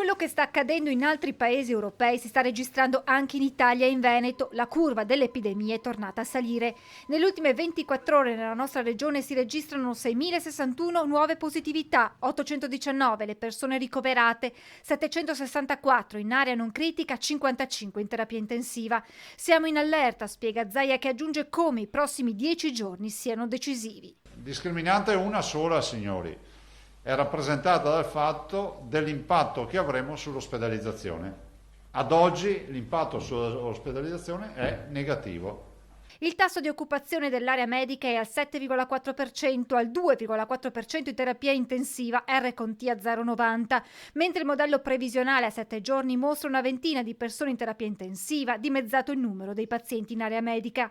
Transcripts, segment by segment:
Quello che sta accadendo in altri paesi europei si sta registrando anche in Italia e in Veneto. La curva dell'epidemia è tornata a salire. Nelle ultime 24 ore nella nostra regione si registrano 6.061 nuove positività, 819 le persone ricoverate, 764 in area non critica, 55 in terapia intensiva. Siamo in allerta, spiega Zaia, che aggiunge come i prossimi 10 giorni siano decisivi. Discriminante è una sola, signori, è rappresentata dal fatto dell'impatto che avremo sull'ospedalizzazione. Ad oggi l'impatto sull'ospedalizzazione è negativo. Il tasso di occupazione dell'area medica è al 7,4%, al 2,4% in terapia intensiva, R/T a 0,90, mentre il modello previsionale a 7 giorni mostra una ventina di persone in terapia intensiva, dimezzato il numero dei pazienti in area medica.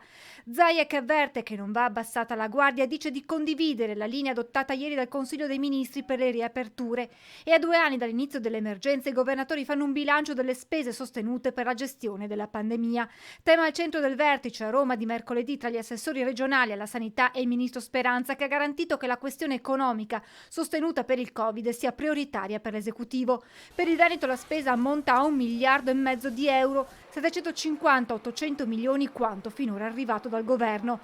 Zaia, che avverte che non va abbassata la guardia, dice di condividere la linea adottata ieri dal Consiglio dei Ministri per le riaperture e a 2 anni dall'inizio dell'emergenza i governatori fanno un bilancio delle spese sostenute per la gestione della pandemia. Tema al centro del vertice a Roma di mercoledì tra gli assessori regionali alla sanità e il ministro Speranza, che ha garantito che la questione economica sostenuta per il Covid sia prioritaria per l'esecutivo. Per il Veneto la spesa ammonta a 1,5 miliardi di euro, 750-800 milioni quanto finora arrivato dal governo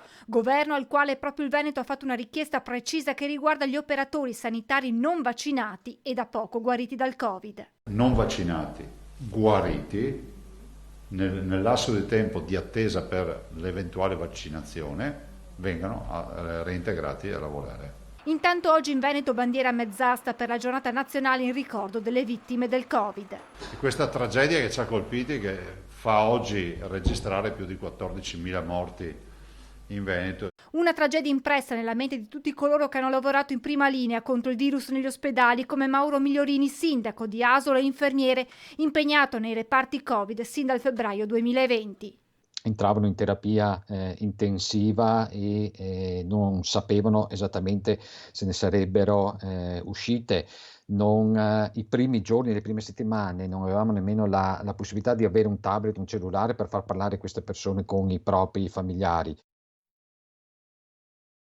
al quale proprio il Veneto ha fatto una richiesta precisa che riguarda gli operatori sanitari non vaccinati e da poco guariti dal Covid. Non vaccinati, guariti, nel lasso di tempo di attesa per l'eventuale vaccinazione, vengano reintegrati a lavorare. Intanto oggi in Veneto bandiera a mezz'asta per la giornata nazionale in ricordo delle vittime del Covid. E questa tragedia che ci ha colpiti, che fa oggi registrare più di 14.000 morti in Veneto. Una tragedia impressa nella mente di tutti coloro che hanno lavorato in prima linea contro il virus negli ospedali, come Mauro Migliorini, sindaco di Asolo e infermiere, impegnato nei reparti Covid sin dal febbraio 2020. Entravano in terapia intensiva e non sapevano esattamente se ne sarebbero uscite. I primi giorni, le prime settimane, non avevamo nemmeno la possibilità di avere un tablet, un cellulare per far parlare queste persone con i propri familiari.